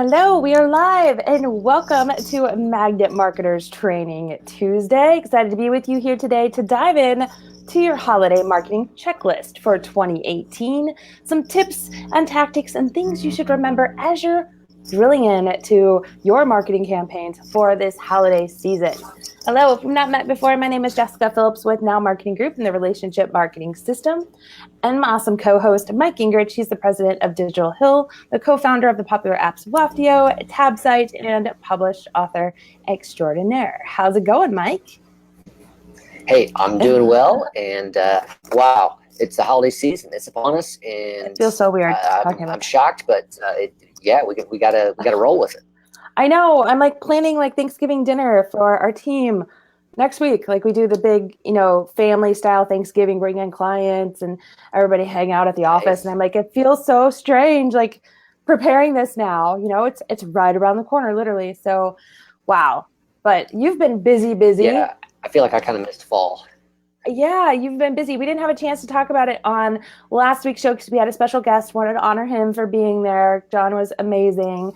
Hello, we are live and welcome to Magnet Marketers Training Tuesday. Excited to be with you here today to dive in to your holiday marketing checklist for 2018. Some tips and tactics and things you should remember as you're drilling into your marketing campaigns for this holiday season. Hello, if we've not met before, my name is Jessika Phillips with Now Marketing Group in the Relationship Marketing System. And my awesome co-host, Mike Gingrich. He's the president of Digital Hill, the co-founder of the popular apps Waftio, Tab Site, and published author extraordinaire. How's it going, Mike? Hey, I'm doing well, and wow, it's the holiday season. It's upon us, and It feels so weird talking about I'm shocked, but we gotta roll with it. I know. I'm like planning like Thanksgiving dinner for our team next week. Like we do the big, family style Thanksgiving, bring in clients and everybody hang out at the office. Nice. And I'm like, it feels so strange, like preparing this now. It's right around the corner, literally. So, wow. But you've been busy. Yeah, I feel like I kind of missed fall. Yeah, you've been busy. We didn't have a chance to talk about it on last week's show because we had a special guest. Wanted to honor him for being there. John was amazing,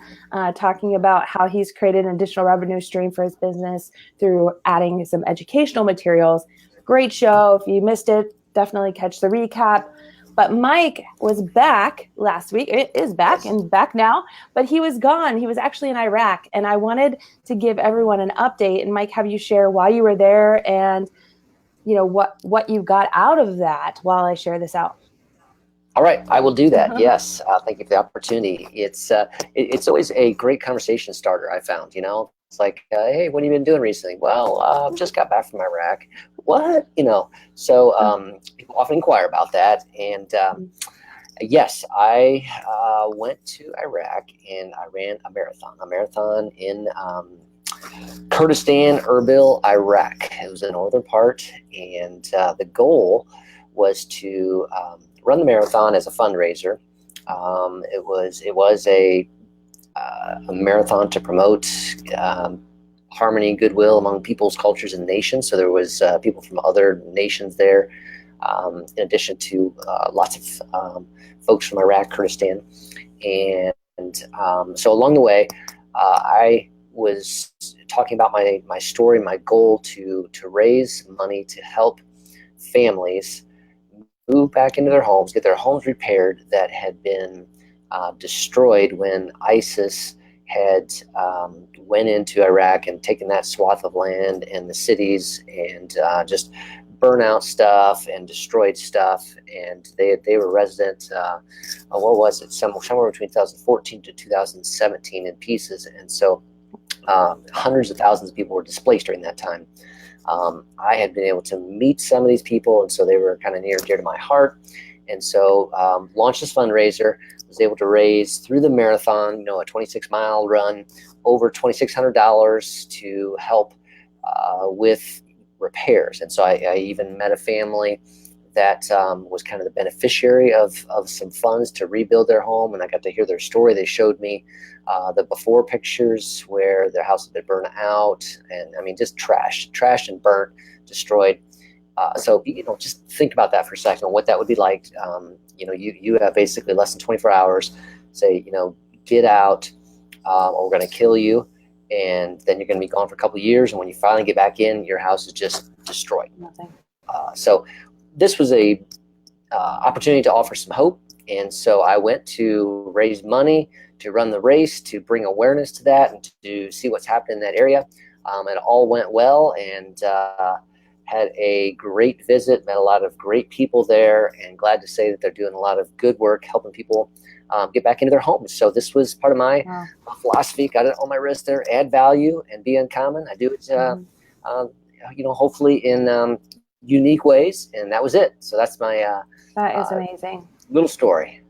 talking about how he's created an additional revenue stream for his business through adding some educational materials. Great show. If you missed it, definitely catch the recap. But Mike was back last week. It is back and back now, but he was gone. He was actually in Iraq, and I wanted to give everyone an update. And Mike, have you share why you were there and what you got out of that while I share this out. All right, I will do that. Yes, thank you for the opportunity. It's always a great conversation starter. I found, it's like, hey, what have you been doing recently? Well, just got back from Iraq. What, So people often inquire about that, and yes, I went to Iraq and I ran a marathon in Kurdistan, Erbil, Iraq. It was the northern part, and the goal was to run the marathon as a fundraiser. It was a marathon to promote harmony and goodwill among peoples, cultures, and nations. So there was people from other nations there, in addition to lots of folks from Iraq, Kurdistan, and so along the way, I was talking about my story, my goal to raise money to help families move back into their homes, get their homes repaired that had been destroyed when ISIS had went into Iraq and taken that swath of land and the cities and just burn out stuff and destroyed stuff. And they were resident, what was it, somewhere between 2014 to 2017 in pieces. And so hundreds of thousands of people were displaced during that time. I had been able to meet some of these people, and so they were kind of near and dear to my heart. And so launched this fundraiser, was able to raise through the marathon, a 26-mile run, over $2,600 to help with repairs. And so I even met a family that was kind of the beneficiary of some funds to rebuild their home, and I got to hear their story. They showed me the before pictures where their house had been burned out, and I mean just trashed and burnt, destroyed. So just think about that for a second, what that would be like. You have basically less than 24 hours. Say, get out, or we're going to kill you, and then you're going to be gone for a couple of years. And when you finally get back in, your house is just destroyed. Nothing. So this was a opportunity to offer some hope, and so I went to raise money to run the race, to bring awareness to that, and to see what's happening in that area. It all went well, and had a great visit, met a lot of great people there, and glad to say that they're doing a lot of good work helping people get back into their homes. So this was part of my philosophy. Got it on my wrist there: add value and be uncommon. I do it, hopefully in unique ways, and that was it. So that's my that is amazing little story.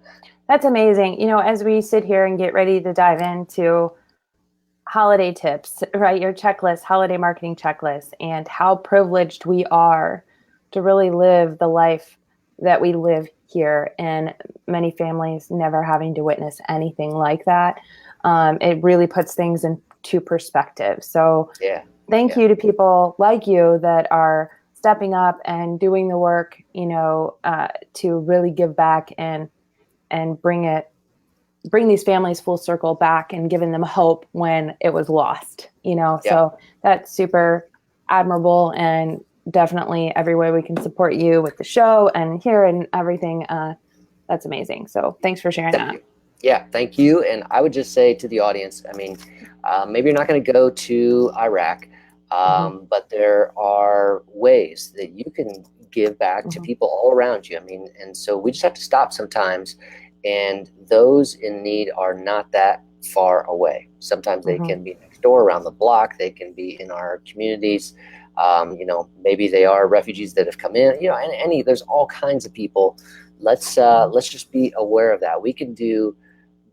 That's amazing. As we sit here and get ready to dive into holiday tips, right? Your checklist, holiday marketing checklist, and how privileged we are to really live the life that we live here, and many families never having to witness anything like that. It really puts things into perspective. So thank you to people like you that are stepping up and doing the work, to really give back and bring it bring these families full circle back and giving them hope when it was lost, So that's super admirable, and definitely every way we can support you with the show and here and everything. That's amazing. So thanks for sharing that. Yeah, thank you. And I would just say to the audience, I mean, maybe you're not going to go to Iraq, but there are ways that you can give back to people all around you. I mean, and so we just have to stop sometimes, and those in need are not that far away. Sometimes they can be next door, around the block. They can be in our communities. Maybe they are refugees that have come in, and there's all kinds of people. Let's just be aware of that. We can do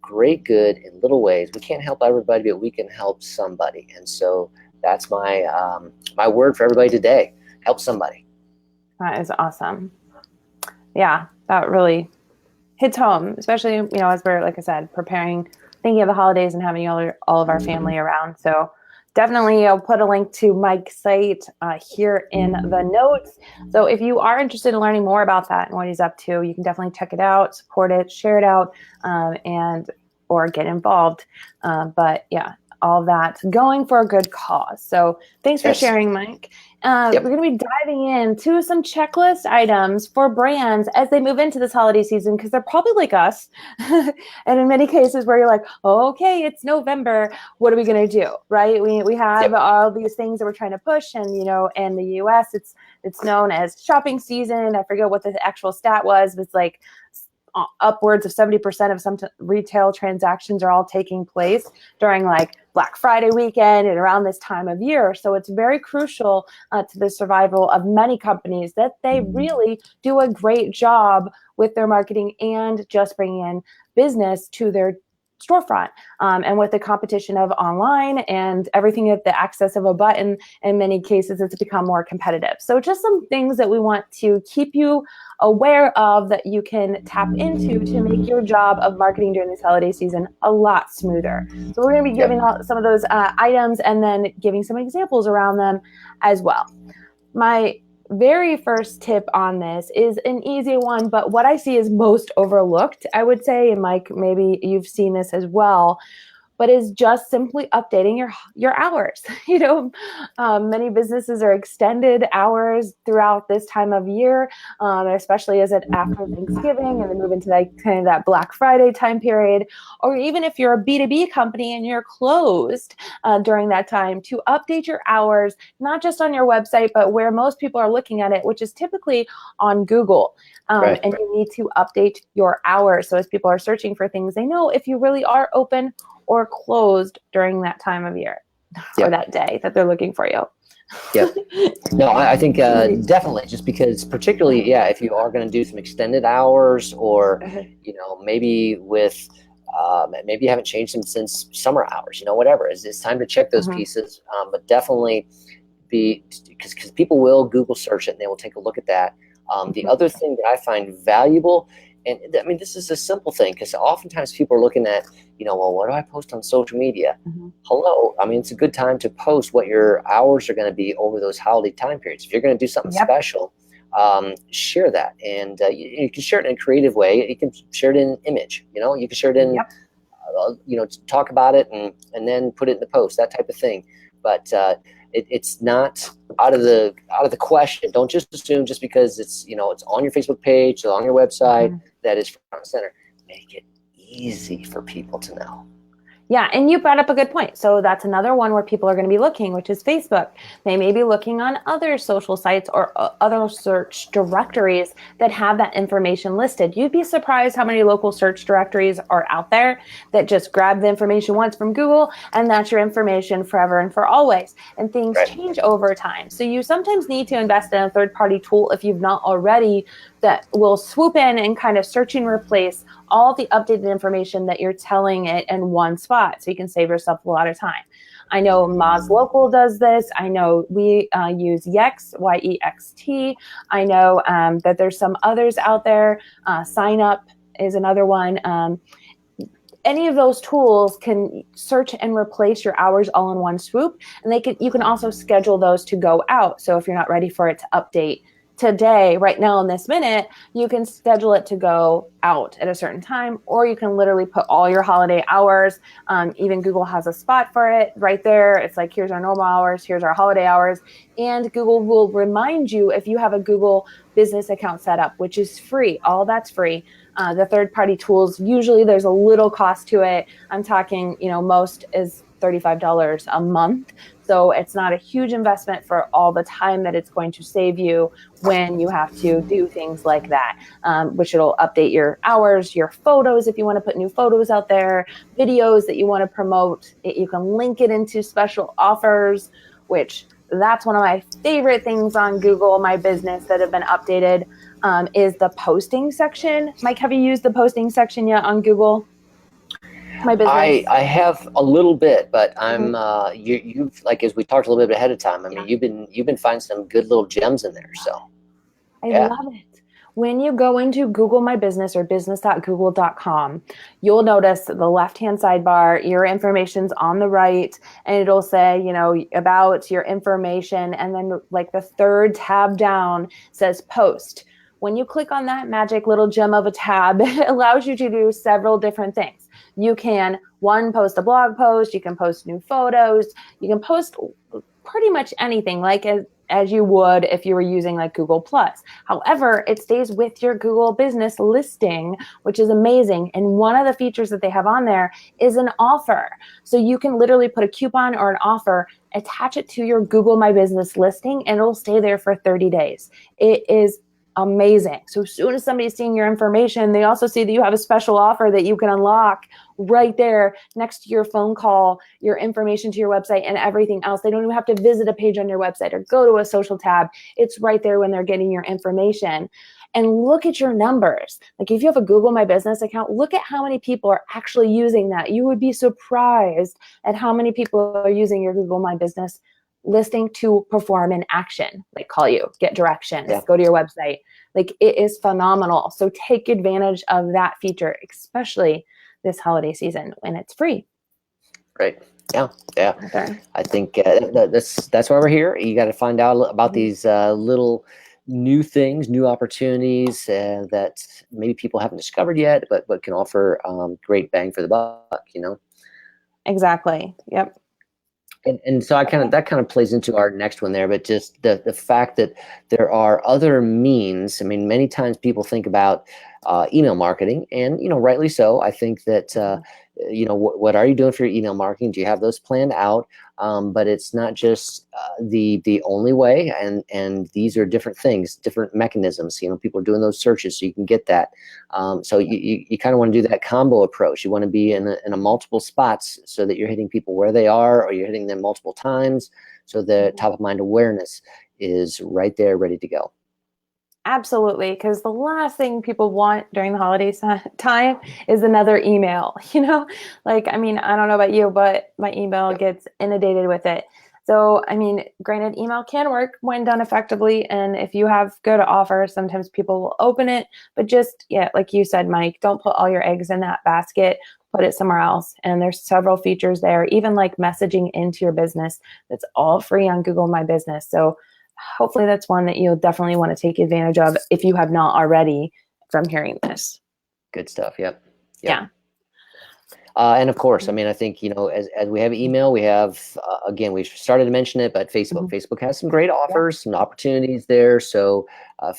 great good in little ways. We can't help everybody, but we can help somebody. And so that's my my word for everybody today. Help somebody. That is awesome. Yeah, that really hits home, especially, as we're, like I said, thinking of the holidays and having all of our family around. So definitely I'll put a link to Mike's site here in the notes. So if you are interested in learning more about that and what he's up to, you can definitely check it out, support it, share it out, or get involved. But yeah, all that going for a good cause. So thanks for sharing, Mike. We're going to be diving into some checklist items for brands as they move into this holiday season, because they're probably like us. And in many cases where you're like, oh, okay, it's November. What are we going to do? Right. We have all these things that we're trying to push. And, in the US, it's known as shopping season. I forget what the actual stat was, but it's like upwards of 70% of some retail transactions are all taking place during like Black Friday weekend and around this time of year. So it's very crucial to the survival of many companies that they really do a great job with their marketing and just bringing in business to their storefront. And with the competition of online and everything at the access of a button, in many cases, it's become more competitive. So just some things that we want to keep you aware of that you can tap into to make your job of marketing during this holiday season a lot smoother. So we're going to be giving some of those items and then giving some examples around them as well. My very first tip on this is an easy one, but what I see is most overlooked, I would say, and Mike, maybe you've seen this as well, but is just simply updating your hours. Many businesses are extended hours throughout this time of year, especially as after Thanksgiving and then move into kind of that Black Friday time period, or even if you're a B2B company and you're closed during that time, to update your hours, not just on your website, but where most people are looking at it, which is typically on Google. And you need to update your hours. So as people are searching for things, they know if you really are open or closed during that time of year or that day that they're looking for you. No, I think definitely, just because particularly, if you are going to do some extended hours, or, maybe with, maybe you haven't changed them since summer hours, whatever, it's time to check those pieces, but definitely because people will Google search it and they will take a look at that. The other thing that I find valuable, and I mean, this is a simple thing, because oftentimes people are looking at, well, what do I post on social media? Hello. I mean, it's a good time to post what your hours are going to be over those holiday time periods. If you're going to do something special, share that. And you can share it in a creative way. You can share it in image, you can share it in, talk about it and then put it in the post, that type of thing. But it's not out of the question. Don't just assume just because it's it's on your Facebook page or on your website that is front and center. Make it easy for people to know. Yeah, and you brought up a good point. So that's another one where people are going to be looking, which is Facebook. They may be looking on other social sites or other search directories that have that information listed. You'd be surprised how many local search directories are out there that just grab the information once from Google, and that's your information forever and for always. And things change over time. So you sometimes need to invest in a third-party tool, if you've not already, that will swoop in and kind of search and replace all the updated information that you're telling it in one spot, so you can save yourself a lot of time. I know Moz Local does this. I know we use Yext, Y-E-X-T. I know that there's some others out there. Sign Up is another one. Any of those tools can search and replace your hours all in one swoop, and you can also schedule those to go out. So if you're not ready for it to update today, right now in this minute, you can schedule it to go out at a certain time, or you can literally put all your holiday hours. Even Google has a spot for it right there. It's like, here's our normal hours, here's our holiday hours. And Google will remind you if you have a Google business account set up, which is free. All that's free. The third-party tools, usually there's a little cost to it. I'm talking, most is $35 a month. So it's not a huge investment for all the time that it's going to save you when you have to do things like that, which it'll update your hours, your photos if you want to put new photos out there, videos that you want to promote. You can link it into special offers, which that's one of my favorite things on Google My Business that have been updated, is the posting section. Mike, have you used the posting section yet on Google My Business? I have a little bit, but I'm you've, like, as we talked a little bit ahead of time. I mean, you've been finding some good little gems in there. So I love it. When you go into Google My Business or business.google.com, you'll notice the left-hand sidebar, your information's on the right, and it'll say, about your information. And then like the third tab down says post. When you click on that magic little gem of a tab, it allows you to do several different things. You can, one, post a blog post. You can post new photos. You can post pretty much anything, like as you would if you were using like Google+. However, it stays with your Google business listing, which is amazing. And one of the features that they have on there is an offer. So you can literally put a coupon or an offer, attach it to your Google My Business listing, and it'll stay there for 30 days. It is amazing. So as soon as somebody's seeing your information, they also see that you have a special offer that you can unlock right there next to your phone call, your information to your website, and everything else. They don't even have to visit a page on your website or go to a social tab. It's right there when they're getting your information. And look at your numbers. Like if you have a Google My Business account, look at how many people are actually using that. You would be surprised at how many people are using your Google My Business listing to perform an action, like call you, get directions, go to your website. Like it is phenomenal. So take advantage of that feature, especially this holiday season when it's free. Right. Yeah. Okay. I think that's why we're here. You got to find out about these little new things, new opportunities that maybe people haven't discovered yet, but can offer great bang for the buck. Exactly. Yep. And so that kind of plays into our next one there, but just the fact that there are other means. I mean, many times people think about email marketing, and rightly so. I think that what are you doing for your email marketing? Do you have those planned out? But it's not just the only way, and these are different things, different mechanisms. People are doing those searches, so you can get that. So you kind of want to do that combo approach. You want to be in a multiple spots so that you're hitting people where they are, or you're hitting them multiple times, so the top of mind awareness is right there, ready to go. Absolutely, because the last thing people want during the holiday time is another email. Like, I mean, I don't know about you, but my email gets inundated with it. So, I mean, granted, email can work when done effectively. And if you have good offers, sometimes people will open it. But just, like you said, Mike, don't put all your eggs in that basket. Put it somewhere else. And there's several features there, even like messaging into your business. That's all free on Google My Business. So hopefully that's one that you'll definitely want to take advantage of if you have not already from hearing this. Good stuff. Yep. Yeah. And of course, I mean, I think, as we have email, we have, again, we've started to mention it, but Facebook has some great offers, some opportunities there. So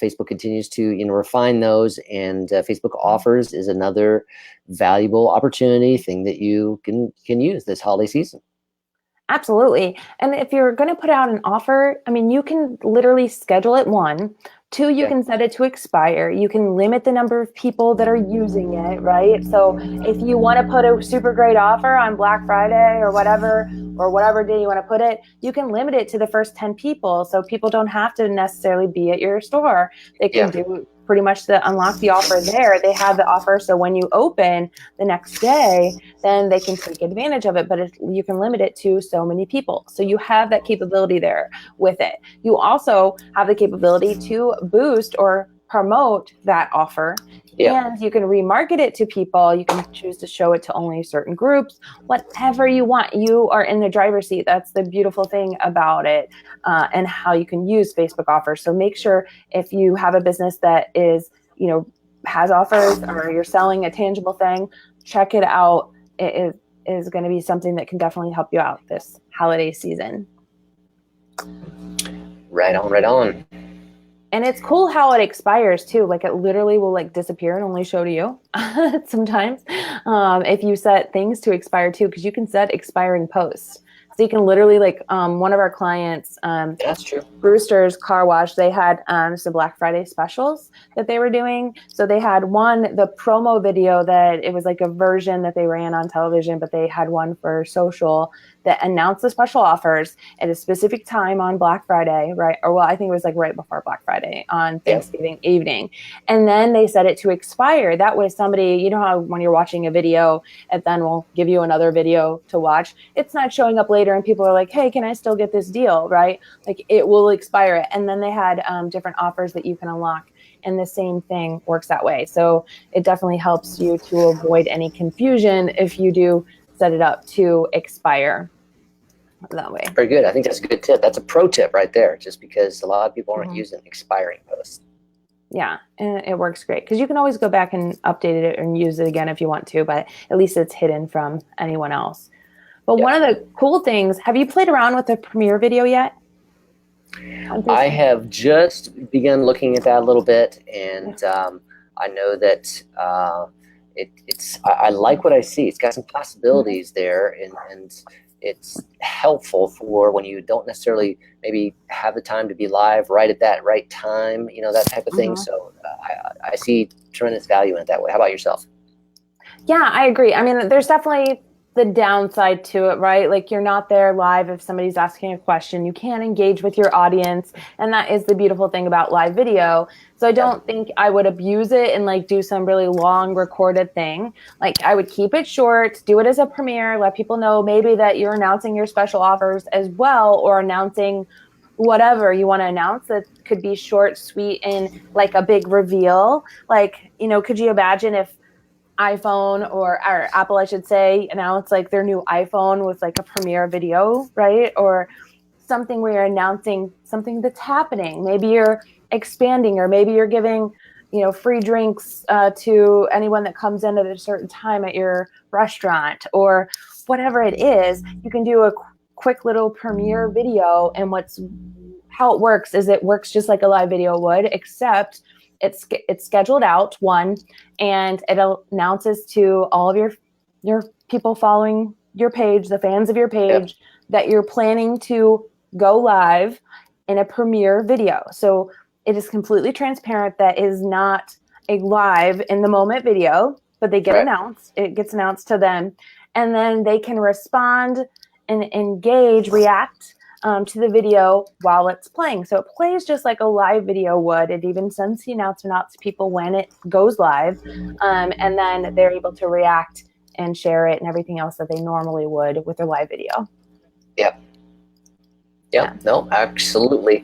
Facebook continues to, refine those, and Facebook offers is another valuable opportunity thing that you can use this holiday season. Absolutely. And if you're going to put out an offer, I mean, you can literally schedule it, 1. 2, you can set it to expire. You can limit the number of people that are using it, right? So if you want to put a super great offer on Black Friday or whatever day you want to put it, you can limit it to the first 10 people. So people don't have to necessarily be at your store. They can do pretty much unlock the offer there. They have the offer. So when you open the next day, then they can take advantage of it. But you can limit it to so many people. So you have that capability there with it. You also have the capability to boost or promote that offer. Yeah. And you can remarket it to people. You can choose to show it to only certain groups, whatever you want. You are in the driver's seat. That's the beautiful thing about it, and how you can use Facebook offers. So make sure if you have a business that is, has offers, or you're selling a tangible thing, check it out. It is going to be something that can definitely help you out this holiday season. Right on, right on. And it's cool how it expires too. Like it literally will like disappear and only show to you sometimes. If you set things to expire too, because you can set expiring posts. So you can literally one of our clients, That's true. Brewster's Car Wash, they had some Black Friday specials that they were doing. So they had the promo video that it was like a version that they ran on television, but they had one for social that announced the special offers at a specific time on Black Friday, right? Or well, I think it was like right before Black Friday on Thanksgiving evening. And then they set it to expire. That way somebody, you know how when you're watching a video, it then will give you another video to watch. It's not showing up later and people are like, hey, can I still get this deal, right? Like it will expire it. And then they had different offers that you can unlock. And the same thing works that way. So it definitely helps you to avoid any confusion if you do set it up to expire that way. Very good. I think that's a good tip. That's a pro tip right there, just because a lot of people aren't using expiring posts. Yeah, and it works great because you can always go back and update it and use it again if you want to, but at least it's hidden from anyone else. But one of the cool things, have you played around with the Premiere video yet? I have just begun looking at that a little bit, and I know that I like what I see. It's got some possibilities there, and it's helpful for when you don't necessarily maybe have the time to be live right at that right time, that type of thing. So I see tremendous value in it that way. How about yourself? Yeah, I agree. I mean, there's definitely the downside to it, right? Like you're not there live if somebody's asking a question. You can't engage with your audience. And that is the beautiful thing about live video. So I don't think I would abuse it and like do some really long recorded thing. Like I would keep it short, do it as a premiere, let people know maybe that you're announcing your special offers as well, or announcing whatever you want to announce that could be short, sweet, and like a big reveal. Like, could you imagine if iPhone or Apple, I should say, announce like their new iPhone with like a premiere video, right? Or something where you're announcing something that's happening. Maybe you're expanding, or maybe you're giving, free drinks to anyone that comes in at a certain time at your restaurant, or whatever it is. You can do a quick little premiere video, and how it works is it works just like a live video would, except it's scheduled out, and it announces to all of your people following your page, the fans of your page, that you're planning to go live in a premiere video. So it is completely transparent. That is not a live in the moment video, but they get announced. It gets announced to them, and then they can respond and engage, react to the video while it's playing. So it plays just like a live video would. It even sends the announcement out to people when it goes live, and then they're able to react and share it and everything else that they normally would with their live video. No, absolutely.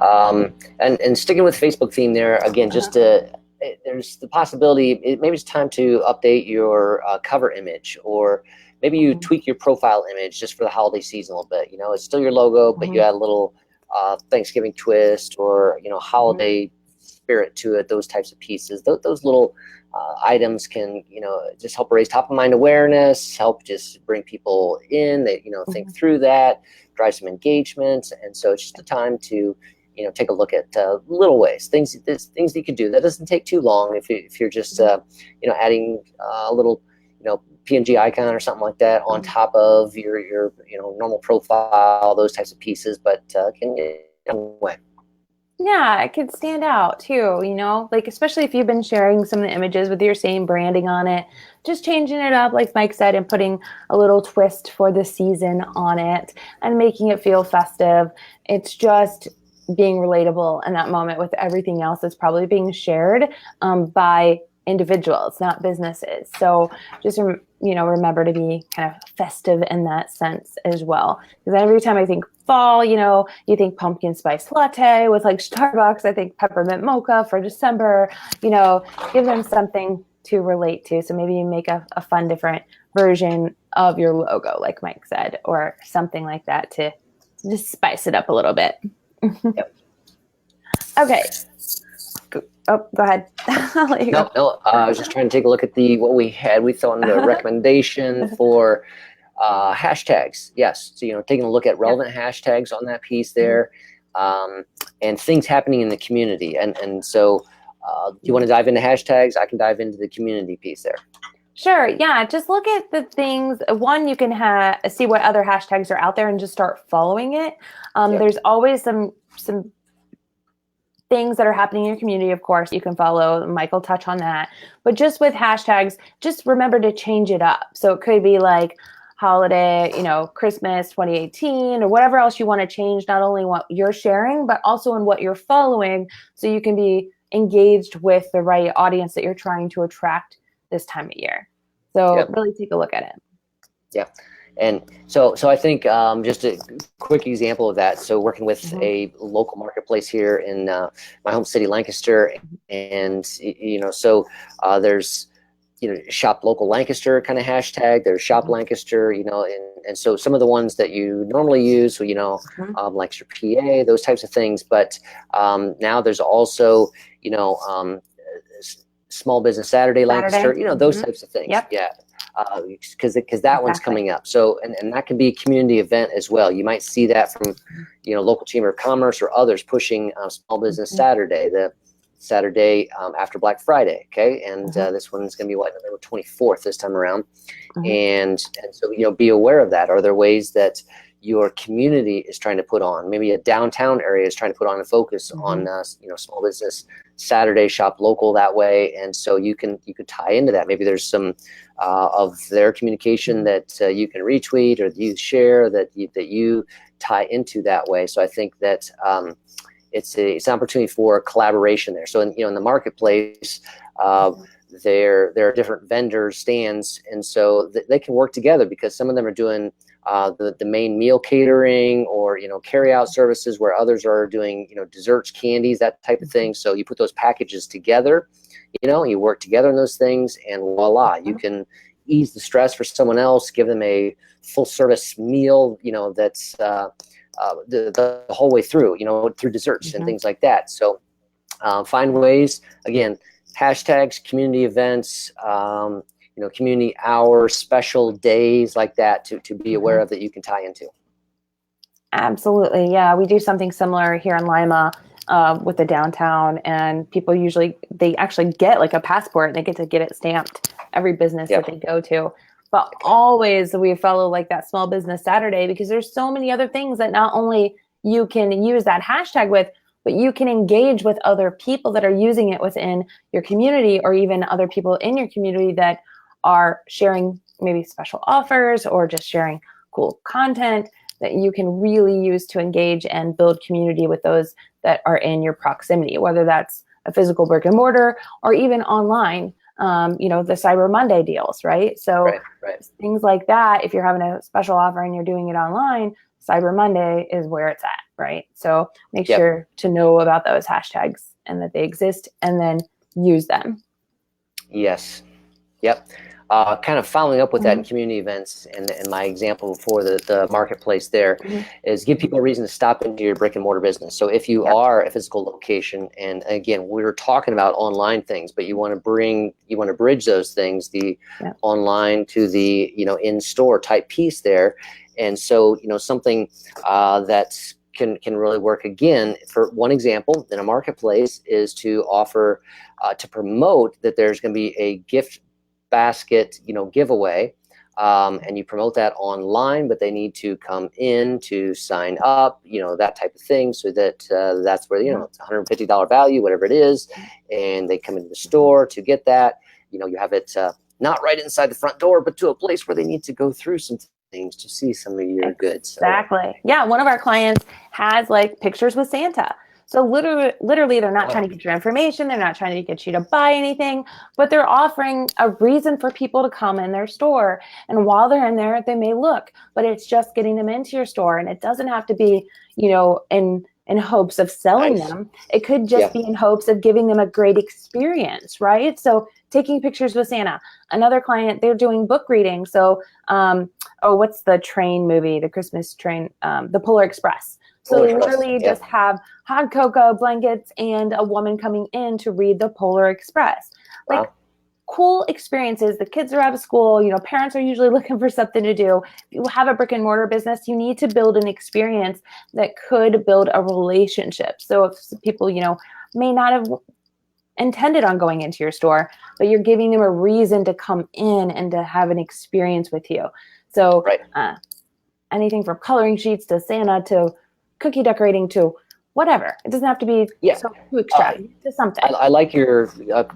And sticking with Facebook theme there, again, just there's the possibility, maybe it's time to update your cover image, or maybe you tweak your profile image just for the holiday season a little bit. It's still your logo, but you add a little Thanksgiving twist, or holiday spirit to it. Those types of pieces, those little items can just help raise top of mind awareness, help just bring people in. They think through that, drive some engagement, and so it's just a time to take a look at little ways, things that you can do. That doesn't take too long if you're just adding a little PNG icon or something like that on top of your normal profile, those types of pieces, but can get away. Yeah, it could stand out too, like especially if you've been sharing some of the images with your same branding on it, just changing it up, like Mike said, and putting a little twist for the season on it and making it feel festive. It's just being relatable in that moment with everything else that's probably being shared by individuals, not businesses. So just, remember to be kind of festive in that sense as well. Because every time I think fall, you think pumpkin spice latte. With like Starbucks, I think peppermint mocha for December. Give them something to relate to. So maybe you make a fun, different version of your logo, like Mike said, or something like that to just spice it up a little bit. Yep. Okay. Oh, go ahead. I'll let you go. No, I was just trying to take a look at what we had. We thought on the recommendation for hashtags. Yes. So, taking a look at relevant hashtags on that piece there, and things happening in the community. And so, do you want to dive into hashtags? I can dive into the community piece there. Sure. Yeah. Just look at the things. One, you can see what other hashtags are out there and just start following it. There's always some things that are happening in your community. Of course, you can follow. Michael touch on that. But just with hashtags, just remember to change it up. So it could be like holiday, Christmas 2018, or whatever else you want to change, not only what you're sharing, but also in what you're following, so you can be engaged with the right audience that you're trying to attract this time of year. So really take a look at it. Yeah. And so I think just a quick example of that. So working with a local marketplace here in my home city, Lancaster, and so there's shop local Lancaster kind of hashtag. There's shop Lancaster, and so some of the ones that you normally use, Lancaster, PA, those types of things. But now there's also Small Business Saturday, Lancaster, those types of things. Yep. Yeah. Because that one's coming up. So, and that can be a community event as well. You might see that from, local Chamber of Commerce or others pushing Small Business Saturday, the Saturday after Black Friday. Okay. And this one's going to be November 24th this time around. And so, be aware of that. Are there ways that your community is trying to put on, maybe a downtown area is trying to put on a focus on, Small Business Saturday, shop local that way. And so you could tie into that. Maybe there's some of their communication that you can retweet or you share that you tie into that way. So I think that it's an opportunity for collaboration there. So in the marketplace, there are different vendor stands, and so they can work together because some of them are doing the main meal catering or carry out services, where others are doing desserts, candies, that type of thing. So you put those packages together, you work together on those things, and voila, you can ease the stress for someone else, give them a full service meal, that's the whole way through, through desserts and things like that. So find ways, again, hashtags, community events, community hours, special days like that to be aware of that you can tie into. Absolutely. Yeah. We do something similar here in Lima with the downtown, and people they actually get like a passport and they get to get it stamped every business that they go to. But always we follow like that Small Business Saturday, because there's so many other things that not only you can use that hashtag with, but you can engage with other people that are using it within your community, or even other people in your community that are sharing maybe special offers or just sharing cool content that you can really use to engage and build community with those that are in your proximity, whether that's a physical brick and mortar or even online, the Cyber Monday deals, right? So things like that, if you're having a special offer and you're doing it online, Cyber Monday is where it's at, right? So make sure to know about those hashtags and that they exist, and then use them. Yes. Yep. Kind of following up with that in community events, and my example for the marketplace there is give people a reason to stop into your brick and mortar business. So if you are a physical location, and again, we're talking about online things, but you want to bridge those things, the online to the in-store type piece there. And so something that can really work, again, for one example in a marketplace, is to offer to promote that there's going to be a gift basket giveaway, and you promote that online, but they need to come in to sign up, that type of thing, so that that's where it's $150 value, whatever it is, and they come into the store to get that. You have it not right inside the front door, but to a place where they need to go through some things to see some of your goods. Exactly. Yeah, one of our clients has like pictures with Santa. So literally, they're not Wow. trying to get your information. They're not trying to get you to buy anything, but they're offering a reason for people to come in their store. And while they're in there, they may look, but it's just getting them into your store. And it doesn't have to be, in hopes of selling Nice. them. It could just Yeah. be in hopes of giving them a great experience, right? So taking pictures with Santa. Another client, they're doing book reading. So, what's the train movie, the Christmas train, the Polar Express. So Polar they Express. literally Yeah. just have hot cocoa, blankets, and a woman coming in to read the Polar Express. Like, Wow. cool experiences. The kids are out of school. Parents are usually looking for something to do. If you have a brick and mortar business, you need to build an experience that could build a relationship. So if people, may not have intended on going into your store, but you're giving them a reason to come in and to have an experience with you. So Right. anything from coloring sheets to Santa to cookie decorating to whatever. It doesn't have to be Yeah. so too extravagant, to something. I like your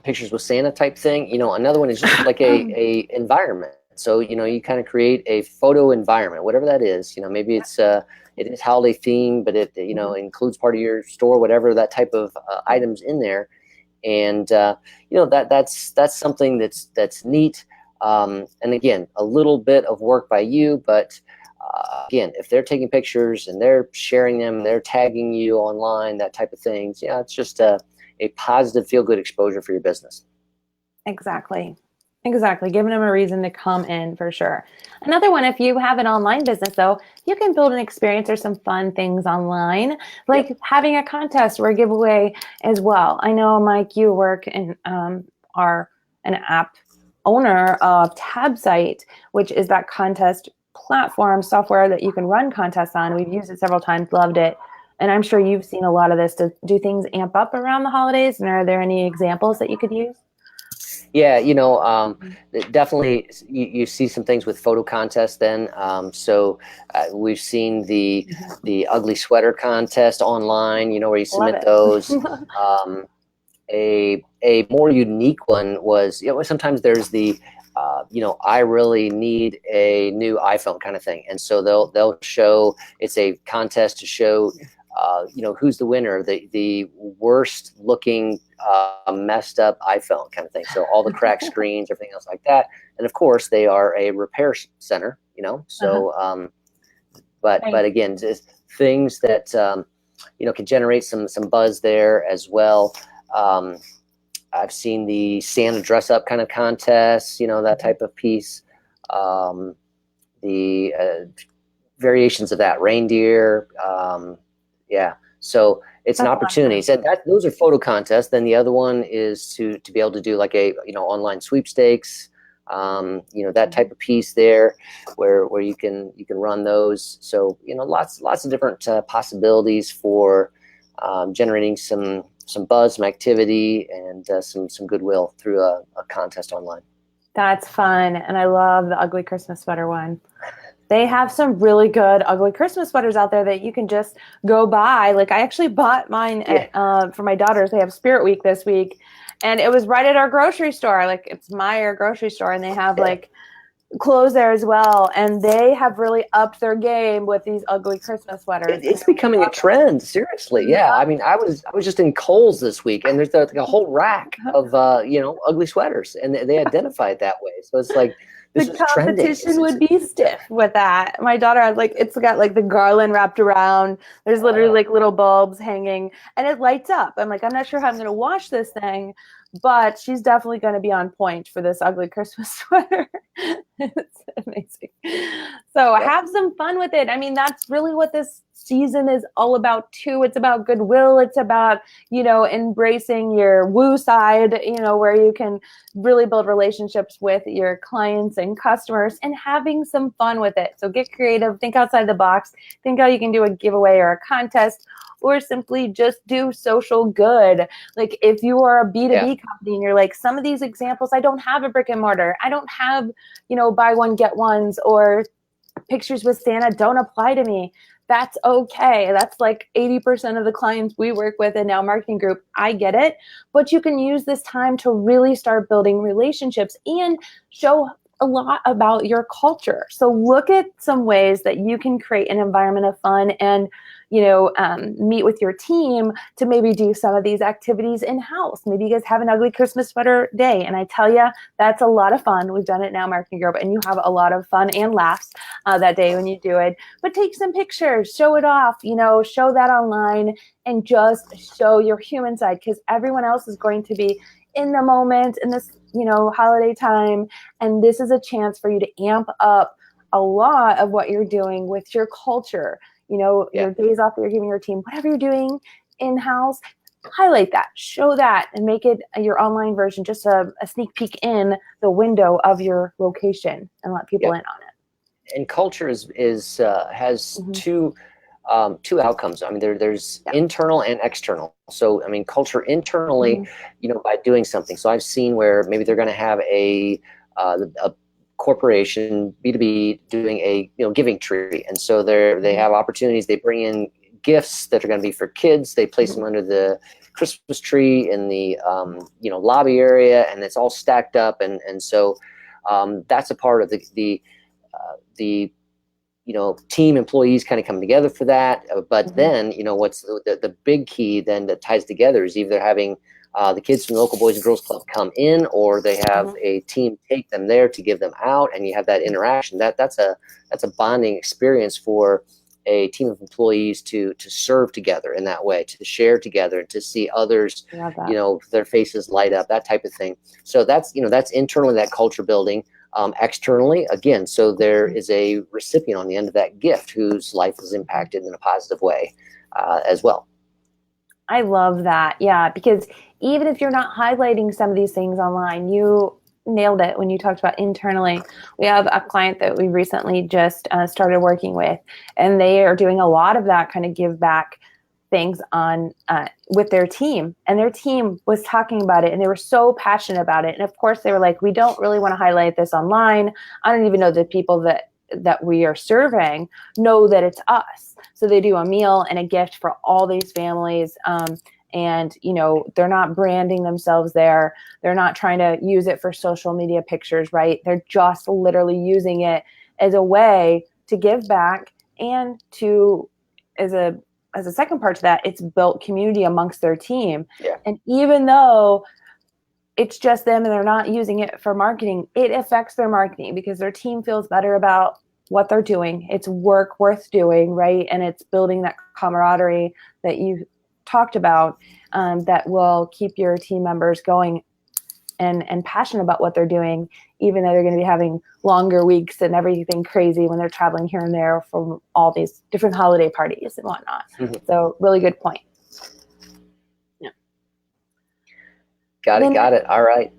pictures with Santa type thing. Another one is just like a environment. So you kind of create a photo environment, whatever that is. Maybe it is holiday themed, but it includes part of your store, whatever that type of items in there, and that's something that's neat. And again, a little bit of work by you, but again, if they're taking pictures and they're sharing them, they're tagging you online, that type of things, yeah, it's just a positive, feel-good exposure for your business. Exactly. Giving them a reason to come in for sure. Another one, if you have an online business, though, you can build an experience or some fun things online, like having a contest or a giveaway as well. I know, Mike, you work in are an app owner of Tabsite, which is that contest platform software that you can run contests on. We've used it several times, loved it. And I'm sure you've seen a lot of this. Do things amp up around the holidays? And are there any examples that you could use? Yeah, definitely you see some things with photo contests then. So we've seen the ugly sweater contest online, where you submit those. A more unique one was, sometimes there's the, I really need a new iPhone kind of thing. And so they'll show, it's a contest to show, who's the winner, the worst looking, messed up iPhone kind of thing. So all the cracked screens, everything else like that. And of course they are a repair center, so, but again, just things that, can generate some buzz there as well. I've seen the Santa dress up kind of contests, that type of piece. The variations of that, reindeer. Yeah. So it's an opportunity. So those are photo contests. Then the other one is to be able to do like a, online sweepstakes, that type of piece there where you can run those. So, lots of different possibilities for generating some buzz, some activity, and some goodwill through a contest online. That's fun. And I love the ugly Christmas sweater one. They have some really good ugly Christmas sweaters out there that you can just go buy. Like, I actually bought mine for my daughters. They have Spirit Week this week, and it was right at our grocery store. Like, it's Meyer grocery store, and they have like clothes there as well. And they have really upped their game with these ugly Christmas sweaters. It's becoming a trend. Seriously. Yeah. I mean, I was just in Kohl's this week, and there's like a whole rack of, ugly sweaters, and they identify it that way. So it's like, the competition would be stiff with that. My daughter has it's got like the garland wrapped around. There's literally like little bulbs hanging, and it lights up. I'm like, I'm not sure how I'm going to wash this thing, but she's definitely going to be on point for this ugly Christmas sweater. It's amazing. So have some fun with it. I mean, that's really what this season is all about too. It's about goodwill. It's about, embracing your woo side, where you can really build relationships with your clients and customers and having some fun with it. So get creative, think outside the box, think how you can do a giveaway or a contest, or simply just do social good. Like, if you are a B2B company and you're like, some of these examples, I don't have a brick and mortar. I don't have, buy one, get ones, or pictures with Santa don't apply to me. That's okay. That's like 80% of the clients we work with in Now Marketing Group. I get it. But you can use this time to really start building relationships and show a lot about your culture. So look at some ways that you can create an environment of fun and, meet with your team to maybe do some of these activities in-house. Maybe you guys have an ugly Christmas sweater day. And I tell you, that's a lot of fun. We've done it now, Marketing Group, and you have a lot of fun and laughs that day when you do it. But take some pictures, show it off, show that online, and just show your human side, because everyone else is going to be in the moment in this, holiday time. And this is a chance for you to amp up a lot of what you're doing with your culture, your days off that you're giving your team, whatever you're doing in-house, highlight that, show that, and make it your online version, just a sneak peek in the window of your location, and let people in on it. And culture has two outcomes. I mean, there's internal and external. So, I mean, culture internally, by doing something. So I've seen where maybe they're going to have a corporation, B2B, doing a giving tree, and so they have opportunities. They bring in gifts that are going to be for kids. They place them under the Christmas tree in the lobby area, and it's all stacked up, and so that's a part of the team employees kind of come together for that. But then, what's the big key then that ties together is either having the kids from the local Boys and Girls Club come in, or they have a team take them there to give them out, and you have that interaction. That's a bonding experience for a team of employees to serve together in that way, to share together, to see others, their faces light up, that type of thing. So that's internally, that culture building. Externally, again, so there is a recipient on the end of that gift whose life is impacted in a positive way as well. I love that. Yeah, because even if you're not highlighting some of these things online, you nailed it when you talked about internally. We have a client that we recently just started working with, and they are doing a lot of that kind of give back things on with their team, and their team was talking about it, and they were so passionate about it. And of course they were like, we don't really want to highlight this online. I don't even know the people that we are serving know that it's us. So they do a meal and a gift for all these families. And they're not branding themselves there. They're not trying to use it for social media pictures, right? They're just literally using it as a way to give back, and to, as a second part to that, it's built community amongst their team. Yeah. And even though it's just them and they're not using it for marketing, it affects their marketing because their team feels better about what they're doing. It's work worth doing, right? And it's building that camaraderie that you talked about, that will keep your team members going and passionate about what they're doing, even though they're going to be having longer weeks and everything crazy when they're traveling here and there from all these different holiday parties and whatnot. So really good point. Yeah. Got it. All right.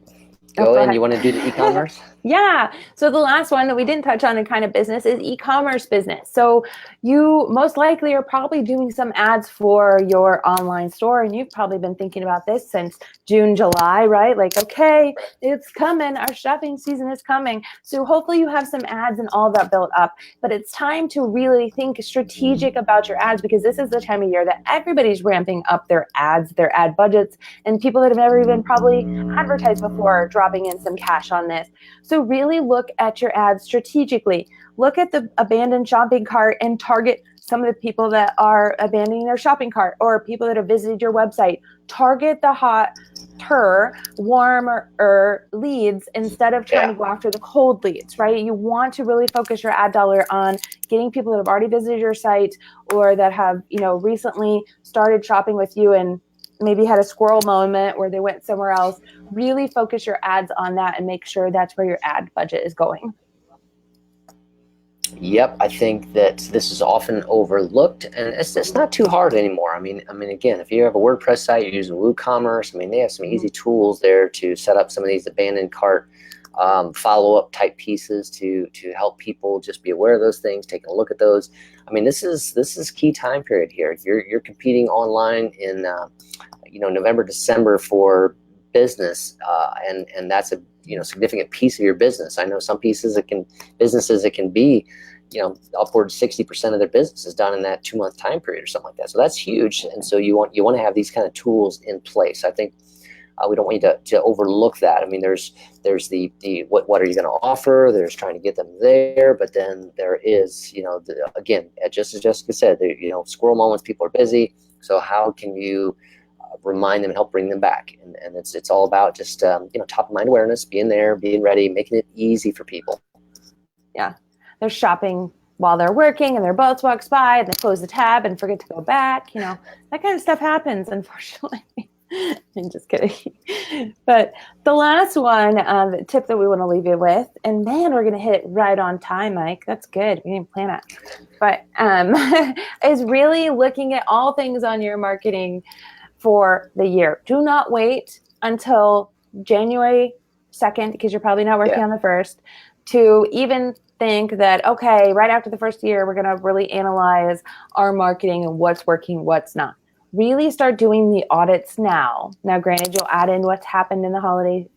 Go in. ahead. You want to do the e-commerce? Yeah. So the last one that we didn't touch on in kind of business is e-commerce business. So you most likely are probably doing some ads for your online store, and you've probably been thinking about this since June, July, right? Like, okay, it's coming. Our shopping season is coming. So hopefully you have some ads and all that built up, but it's time to really think strategic about your ads, because this is the time of year that everybody's ramping up their ads, their ad budgets, and people that have never even probably advertised before are dropping in some cash on this. So really look at your ads strategically. Look at the abandoned shopping cart and target some of the people that are abandoning their shopping cart, or people that have visited your website. Target the hotter, warmer leads instead of trying to go after the cold leads, right? You want to really focus your ad dollar on getting people that have already visited your site, or that have, recently started shopping with you and maybe had a squirrel moment where they went somewhere else. Really focus your ads on that and make sure that's where your ad budget is going. Yep, I think that this is often overlooked, and it's not too hard anymore. I mean, again, if you have a WordPress site, you're using WooCommerce. I mean, they have some easy tools there to set up some of these abandoned cart follow-up type pieces to help people just be aware of those things, taking a look at those. I mean, this is key time period here. You're competing online in November, December for business, and that's a significant piece of your business. I know some businesses it can be upwards 60% of their business is done in that 2-month time period or something like that. So that's huge, and so you want to have these kind of tools in place. I think We don't want you to overlook that. I mean, there's the what are you going to offer? There's trying to get them there, but then there is, again, just as Jessica said, squirrel moments. People are busy, so how can you remind them and help bring them back? And it's all about just top of mind awareness, being there, being ready, making it easy for people. Yeah, they're shopping while they're working, and their boss walks by and they close the tab and forget to go back. That kind of stuff happens, unfortunately. I'm just kidding. But the last one, the tip that we want to leave you with, and man, we're going to hit it right on time, Mike. That's good. We didn't plan it. But is really looking at all things on your marketing for the year. Do not wait until January 2nd, because you're probably not working on the 1st, to even think that, okay, right after the first year, we're going to really analyze our marketing and what's working, what's not. Really start doing the audits now. Now, granted, you'll add in what's happened in the holiday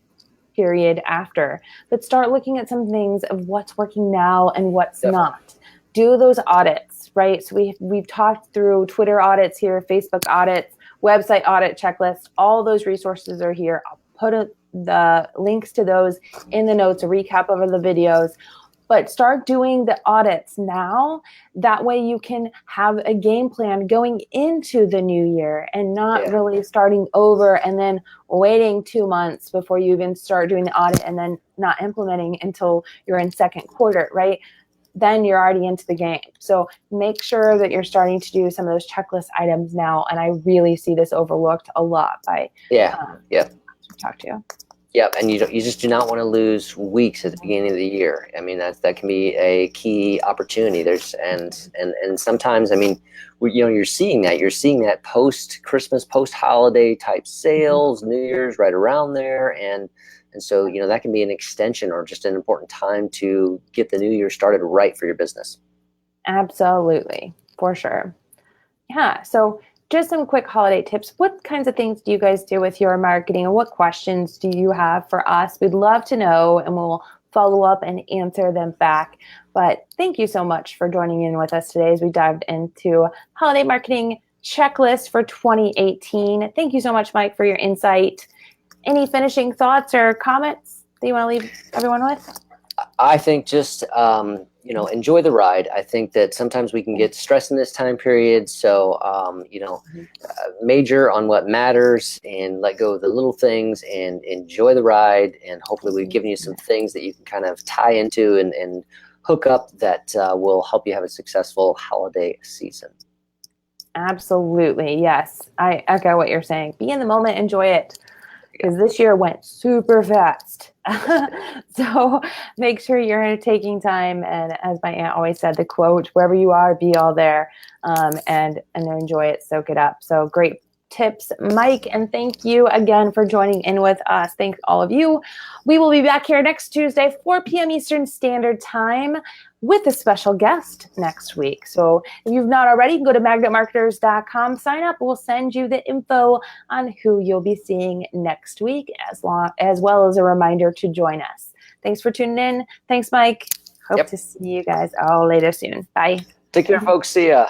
period after, but start looking at some things of what's working now and what's not. Do those audits, right? So we've talked through Twitter audits here, Facebook audits, website audit checklists. All those resources are here. I'll put the links to those in the notes, a recap over the videos. But start doing the audits now. That way you can have a game plan going into the new year and not really starting over and then waiting 2 months before you even start doing the audit and then not implementing until you're in second quarter, right? Then you're already into the game. So make sure that you're starting to do some of those checklist items now. And I really see this overlooked a lot by talk to you. Yeah, and you just do not want to lose weeks at the beginning of the year. I mean, that can be a key opportunity. And sometimes, I mean, you're seeing that post Christmas, post holiday type sales, New Year's right around there, and so that can be an extension or just an important time to get the new year started right for your business. Absolutely, for sure. Yeah. So just some quick holiday tips. What kinds of things do you guys do with your marketing, and what questions do you have for us? We'd love to know, and we'll follow up and answer them back. But thank you so much for joining in with us today as we dived into holiday marketing checklist for 2018. Thank you so much, Mike, for your insight. Any finishing thoughts or comments that you want to leave everyone with? I think just enjoy the ride. I think that sometimes we can get stressed in this time period. So, major on what matters and let go of the little things and enjoy the ride. And hopefully we've given you some things that you can kind of tie into and hook up that will help you have a successful holiday season. Absolutely. Yes. I echo what you're saying. Be in the moment, enjoy it. Because this year went super fast. So make sure you're taking time. And as my aunt always said, the quote, wherever you are, be all there, and enjoy it, soak it up. So great tips, Mike. And thank you again for joining in with us. Thanks all of you. We will be back here next Tuesday, 4 p.m. Eastern Standard Time with a special guest next week. So if you've not already, you can go to magnetmarketers.com, sign up. We'll send you the info on who you'll be seeing next week, as well as a reminder to join us. Thanks for tuning in. Thanks, Mike. Hope to see you guys all later soon. Bye. Take care, folks. See ya.